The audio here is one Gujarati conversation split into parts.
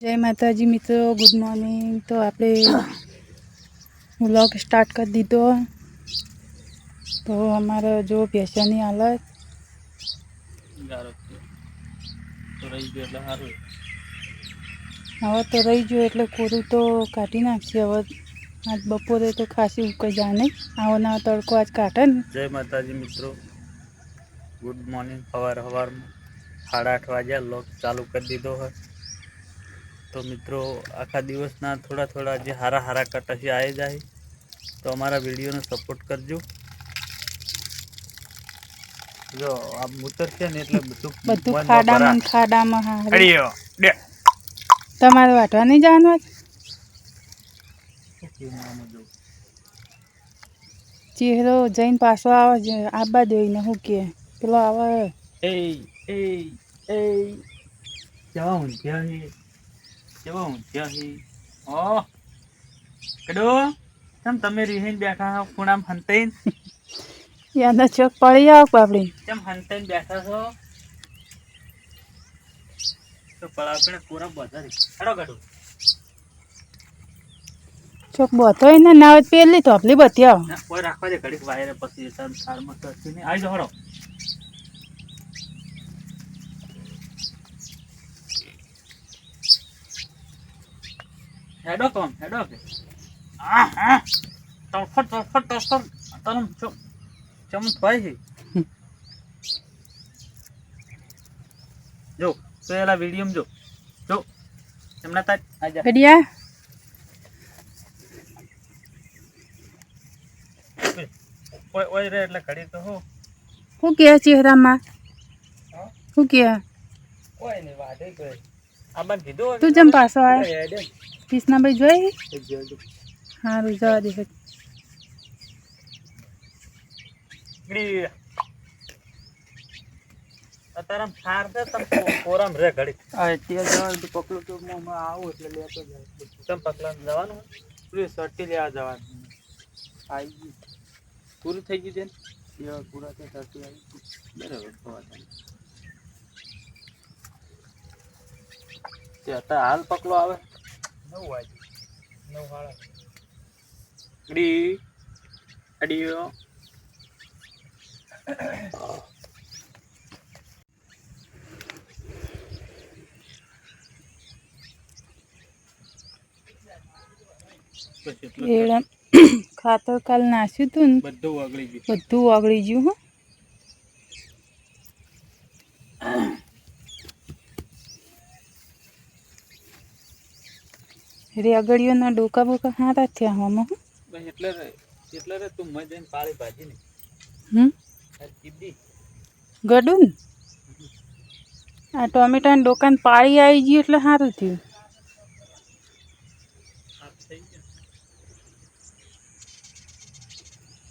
जय माताजी मित्रों, गुड मॉर्निंग। तो आपने व्लॉग स्टार्ट कर दी। तो हमारा जो भैंसों की हालत हवा तो रही जो एटले कोरू तो काटी नाखशे। हवे आज बपोरे तो खासी उकई जाए नहीं। आवो ना तड़को आज काटे ने। जय माताजी मित्रों, गुड मॉर्निंग। सवार सवार में 8:30 वाजे लोग चालू कर दीधो है। तो मित्रों आखा दिवसना थोड़ा थोड़ा जे हारा हारा कट हशे आई जाए तो अमरा वीडियो ने सपोर्ट करजो। जो आप उतरशे ने એટલે બધું બધું ખાડામાં ને ખાડામાં હારું તમારે વાટવા નહીં જવાનું આજ? ચહેરો જઈને પાછો આવે છે આબા દેવીને શું કે પેલો આવે એ એ એ કેવા ઊંઘ્યા હી ઓ કડો તમ તમે રીહીન બેઠા હો ખૂણામાં હંતઈન યાદ ચોક પડી આવ બાપડી કેમ હંતઈન બેઠા છો તો પળાપણે પૂરા બધા હેડો કડો ચોક બતોય ને ના હોય પેલી તોપલી બતી આવ ના કોઈ રાખવા દે ઘડીક વાયરે પછી તમ થારમાં કરતી ને આવી જાઓ હેડો હેડો કોમ હેડો કે આ હા તફટ તલમ ચમ થાય છે જો તો એલા વિડિયો જો જો એમના તા આજા ઘડિયા ઓય ઓય રે એટલે ઘડી તો હો શું કે ચહેરામાં શું કે ઓય ને વાડે ગઈ આમાં કીધું તું જેમ પાછો આવે કૃષ્ણા ભાઈ જોઈ સારું જવા દે અત્યારે સાર દે તમ કોરામ રે ઘડી આ ત્યાં જવાનું તો પકડું તો હું આવું એટલે લેતો જાય તમ પકલા જવાનું પ્લીઝ સટ્ટી લેવા જવાનું આવી ગયું પૂરું થઈ ગયું છે ને પૂરા તો સટ્ટી આવી બરાબર થવા તે અત્યારે હાલ પકલો આવે 9 વાગે 9 વાળા ઘડી અડીયો એડા ખાતર કાલ નાખ્યું હતું ને બધું ઓગળી ગયું બધું ઓગળી ગયું હો રેગડીઓના ડોકા બોકા હારા થયા હવામાં બસ એટલે રે તું મજન પાળી ભાજી ને કીધી ગડું ને આ ટોમેટાના ડોકાને પાળી આવી ગયું એટલે સારું થયું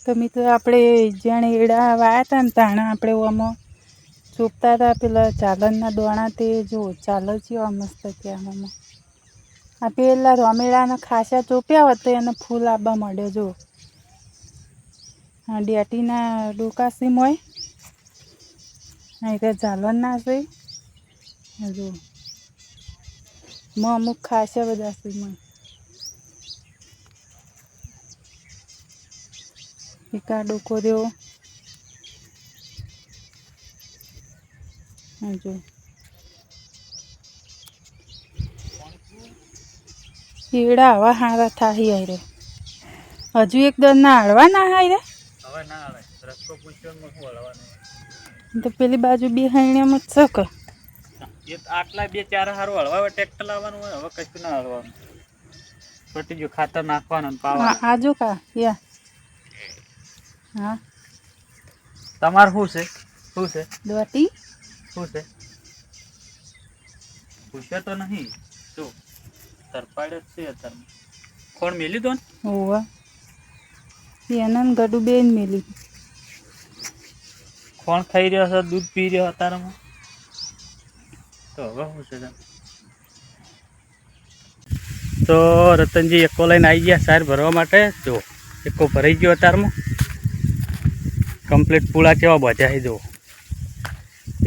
તો મિત્રો આપણે જાણે એડા વાયા હતા ને તાણા આપણે આમાં ચોપતા હતા પેલા ચાલનના દોણા તે જો ચાલર જેવા મસ્ત ત્યાં આમાં આ પેલા રમેડાના ખાસા ચોપ્યા હોત તો એને ફૂલ આવવા માંડ્યો જો હા ડેટીના ડોકા સીમ હોય અહીં ચાલનના છે જો અમુક ખાસા બધા સીમ હોય એકા ડોકો રહ્યો જો એડા હવા હારા થાય આઈ રે હજુ એક દર ના હળવા ના હાય રે હવે ના આવે રસ્તો પૂછ્યો ને શું હળવાનું તો પેલી બાજુ બે હાઈણ્યામાં જ શક એ આટલા બે ચાર હારું હળવા ટ્રેક્ટર લાવવાનું હોય હવે કશું ના હળવાનું પટી ગયું ખાતર નાખવાનું ને પાવાનું આ જો કા યા હા તમાર શું છે દોટી શું છે પૂછ્યો તો નહીં શું તરપાડે છે અત્યારે કોણ મેલી દો ને હોવા એના ગડું બેન મેલી કોણ ખાઈ રહ્યો છે દૂધ પી રહ્યો અત્યારમાં તો હવે શું છે તો રતનજી એકો લઈને આવી ગયા સાર ભરવા માટે જો એકો ભરાઈ ગયો અત્યારમાં કમ્પ્લીટ પૂળા કેવા બાંધ્યા છે જો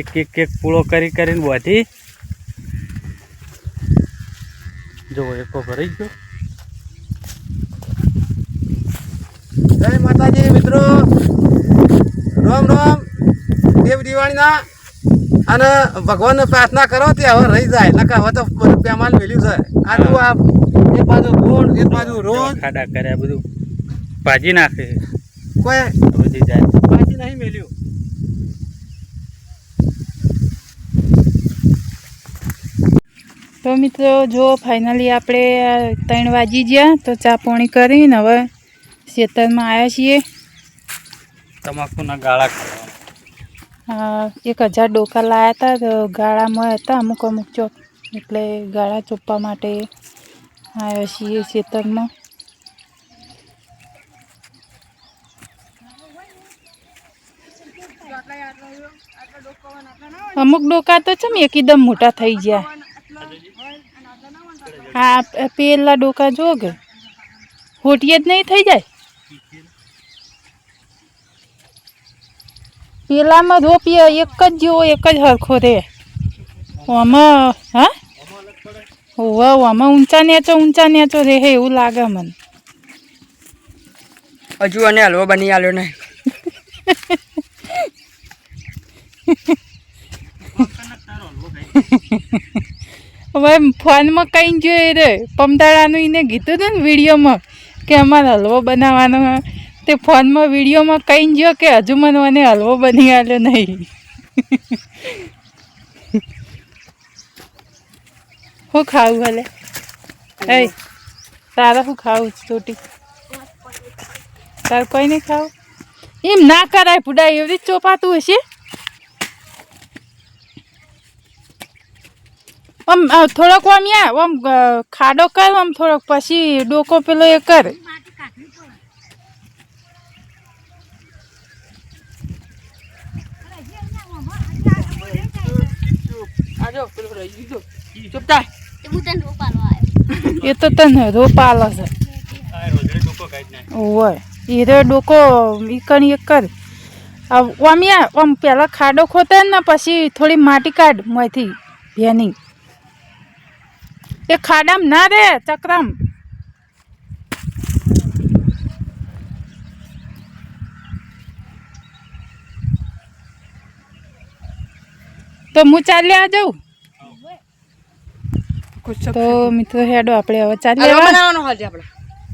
એક પૂળો કરીને બાંધી જો એકો ભરાઈ ગયો. જય માતાજી મિત્રો, રામ રામ. દેવ દિવાળીના અને ભગવાનને પ્રાર્થના કરો તે હવે રહી જાય, નકા હવે તો બધું પેમાલ મેલ્યું છે. આ તું આ એક બાજુ ગોળ એક બાજુ રોજ ખાડા કર્યા બધું ભાજી નાખે, કોઈ બધી જાય. પાછી નહીં મેલ્યું. તો મિત્રો જો ફાઇનલી આપણે 3 વાગી ગયા તો ચા પાણી કરીને હવે ખેતરમાં આવ્યા છીએ. તમાકુના ગાળા ખાવા 1000 ડોકા લાવ્યા હતા તો ગાળામાં હતા અમુક અમુક ચોક, એટલે ગાળા ચોપવા માટે આવ્યા છીએ ખેતરમાં. અમુક ડોકા તો છે એકદમ મોટા થઈ ગયા. હા પેલા ડોકા જો કે હોટીએ જ નહીં થઈ જાય. પેલામાં રોપીએ એક જ જેવો એક જ હરખો રે. આમાં હા હોવા આમાં ઊંચા નેચો રે એવું લાગે મને. હજુ અને હલવો બની આલ્યો નહીં. હવે ફોનમાં કઈ જોઈએ રે પમદાડાનું એને કીધું હતું ને વિડીયોમાં કે અમારે હલવો બનાવવાનો. તે ફોનમાં વિડીયોમાં કઈ ગયો કે હજુ મને હલવો બની આવ્યો નહીં. શું ખાવું ભલે એ તારે શું ખાવું ચોટી? તારે કોઈ નહીં ખાવું? એમ ના કરાય પુડા, એવી ચોપાતું હશે. આમ થોડોક આમ આમ ખાડો કર આમ થોડોક, પછી ડોકો પેલો એ કર. એ તો તને રોપાલો છે. ઓય એ ડોકો ઈકણ એક કર. આમ આમ પેલા ખાડો ખોતે ને પછી થોડી માટી કાઢ માંથી ભેની. એ ખાડામાં ના રે ચક્રમ. તો હું ચાલ્યા જાઉં. તો મિત્રો હેડો આપણે હવે ચાલ્યા. બનાવવાનો હાલ આપણે.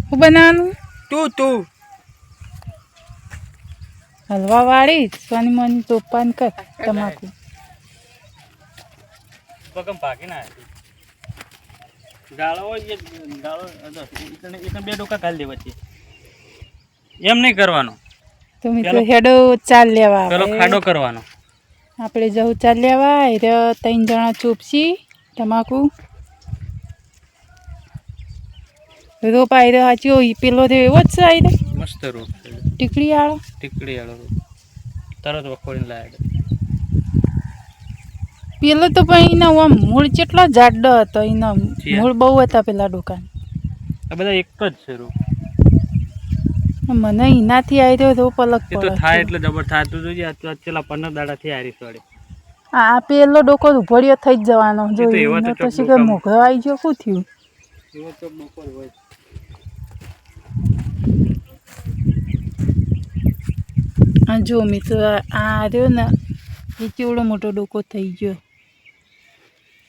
શું બનાવવાનું? તું હલવા વાળી સોની મોની તોફાન કર તમાકુ. પગમ ભાગી ના ગાળો હોય ગાળો એક બે ડોકા કાઢી દેવા છે. એમ નહીં કરવાનું. તો મિત્રો હેડો ચાલ લેવા. પેલો ખાડો કરવાનો. આપણે જવું ચાલ લેવા. એ 3 જણા ચોપસી તમાકુ રોપ આવી રહ્યો. સાચો પેલો તો એવો જ છે. આવી રહ્યો મસ્ત રોપ ટીકડી વાળો રોપ તરત વખોડીને લાવ્યા. પેલો તો પણ એના આમ મૂળ કેટલો જાડો હતો. એના મૂળ બહુ હતા પેલા દુકાન. આ બધા એક જ છે રોપ. મને એનાથી આવી રહ્યો રોપ અલગ એ તો થાય એટલે જબર થતું જોઈએ. પેલા 15 દાડાથી હારી સોડે. આ પેલો ડોકો ઉભળ્યો થઈ જ જવાનો. જો એનો તો શીખર મોઘરો આવી ગયો. શું થયું? એવો તો બપોર હોય. જો મિત્રો આ રહ્યો ને એ કેવડો મોટો ડોકો થઈ ગયો.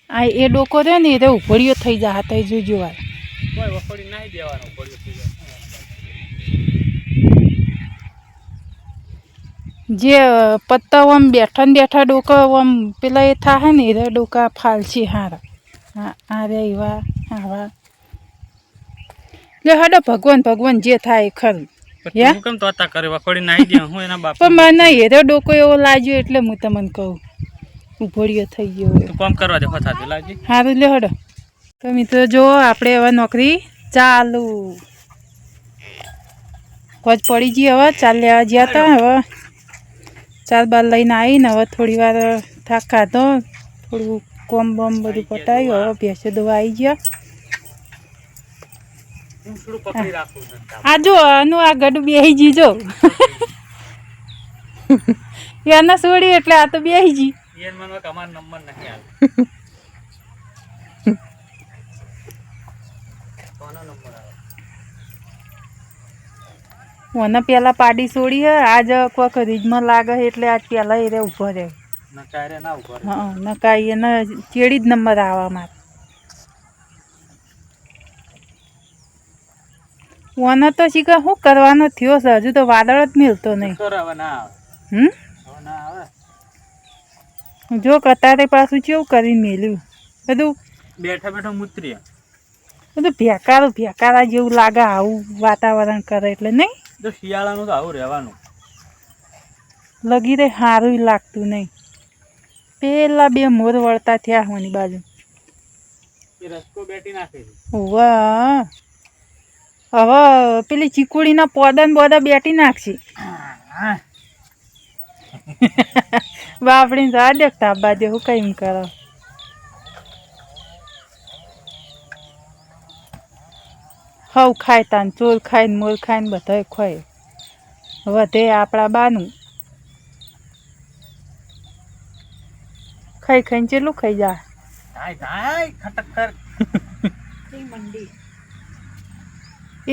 આ એ ડોકો રહ્યો ને એ ઉભળ્યો થઈ જાય. હાથ જોજો વાર કોઈ વખોડી નાઈ દેવાનો. જે પત્તા આમ બેઠા ને બેઠા ડોકા આમ પેલા એ થાય ને એ ડોકા ફાલશે હારા. હા આ રે એવા આવા. લે હડો ભગવાન જે થાય ખરું. કેમ તો હતા કરે વખોડી નાઈ દે. હું એના બાપ પણ મને હેરો ડોકો એવો લાગ્યો એટલે હું તમને કહું ઉભોળિયો થઈ ગયો. તું કામ કરવા દે થતું લાગી. સારું લે હડો. તો મિત્રો જો આપણે હવે નોકરી ચાલુ. કોચ પડી ગઈ. હવે ચાલ લેવા ગયા હતા. હવે 4 બાર લઈને આવીને હવે થોડી વાર થાક ખાધો. થોડું કોમ બમ બધું પટાવ્યું. હવે ભેંસો દવા આવી ગયા. આ જો આનું આ ગડું બેસી જી જો. એને છોડી એટલે આ તો બેસી જી. સોનો નંબર આવે. મને પેલા પાડી છોડી હે આજ કોઈક રીજમાં લાગે છે એટલે આજ પેલા એ ઊભો રહે. નકારે ના ઉભો રહે. હા નકાઈ એને ચેડી જ નંબર આવવા મારે. મને તો શીખર શું કરવાનો થયો છે હજુ તો વાદળ જ મિલતો નહીં. હવે ના આવે. હમ હવે ના આવે. જો કતારે પાછું કેવું કરીને મેલ્યું બધું બેઠા બેઠા મૂતરી બધું ભેકારા જેવું લાગે આવું વાતાવરણ કરે એટલે નહીં. તો શિયાળાનું તો આવું રહેવાનું. લગી રે સારું લાગતું નહીં. પેલા બે મોર વળતા થયા હોની બાજુ. એ રસ્કો બેટી નાખે છે. વાહ હવે પેલી ચીકુડીના પોદા ને બોદા બેટી નાખશે. બાપડી જા દે તાબા દે હું કઈ કરો. હવ ખાય તાન ચોર ખાય ને મોર ખાય ને બધા ખોય વધે આપણા બાનું ખાઈ ખાઈને ચેટલું ખાઈ જા.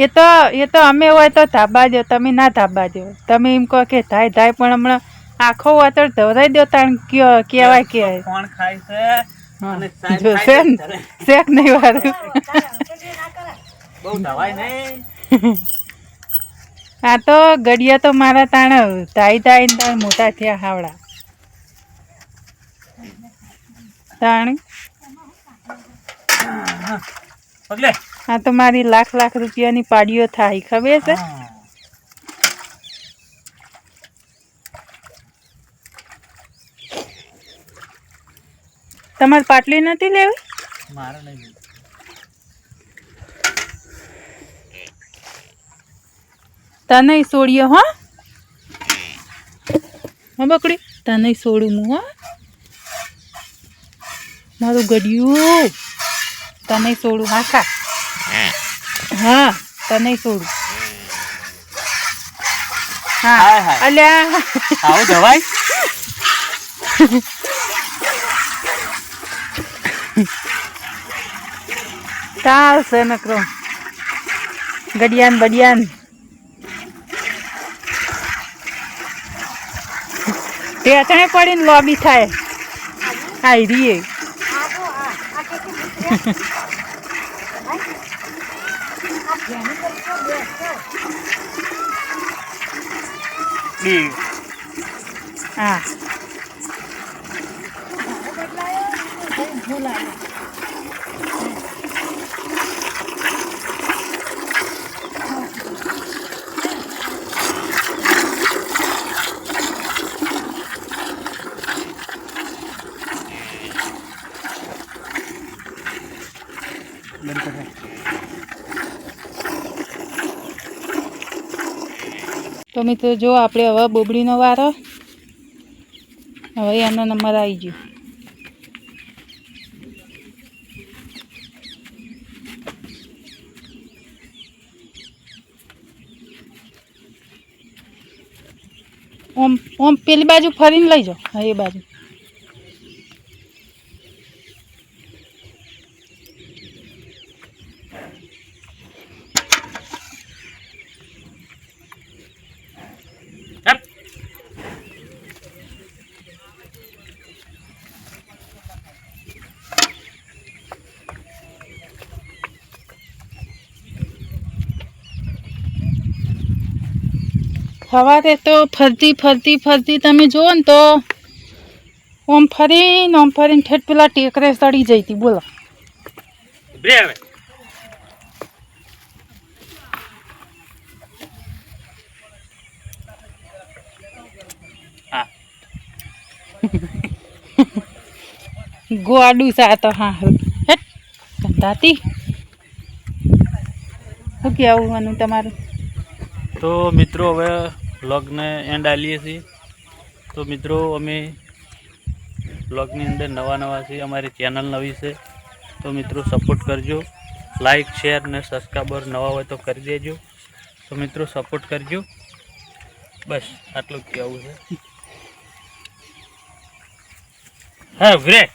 એ તો અમે હોય તો ધાબા દો તમે ના ધાબા દો તમે એમ કહો કે ધાય ધાય પણ હમણાં આખો વાતર ધવરાઈ દો તાણ કેવાય કે કોણ ખાય છે અને જો શેક નહીં વારું બહુ દવાય નહીં. આ તો ગડિયા તો મારા તાણ ધાઈ ધાઈ ને તાણ મોટા થયા હાવડા તાણ. પગલે આ તો મારી લાખ રૂપિયાની પાડીઓ થાય ખબર છે. તમારે પાટલી નથી લેવી? મારે નહીં. તને છોડીએ હો બકડી તને છોડું હું હો મારું ગડિયું તને છોડું હા ખા હા તને છોડું હા અલ્યા આવું દવાય ચાલશે નકરો ગડિયાન બડિયાન તે અચાણે પડીને લોબી થાય આઈ રીએ હા તો મિત્રો જો આપણે હવે બોબડીનો વારો હવે એનો નંબર આવી ગયો. ઓમ પેલી બાજુ ફરીને લઈ જાઓ. હા એ બાજુ સવારે તો ફરતી તમે જુઓ ને તો ઓમ ફરીને ઠેઠ પેલા ટેકરે સડી જઈ હતી. બોલો ગોડું સા તો હા હેટ ધંધાતી શું કહેવું તમારું? તો મિત્રો હવે વ્લોગને એન્ડ આલીએ છીએ. તો મિત્રો અમે વ્લોગની અંદર નવા છીએ, અમારી ચેનલ નવી છે. તો મિત્રો સપોર્ટ કરજો, લાઈક શેર ને સબસ્ક્રાઈબર નવા હોય તો કરી દેજો. તો મિત્રો સપોર્ટ કરજો. બસ આટલું જ કહેવું છે. હા બ્રેક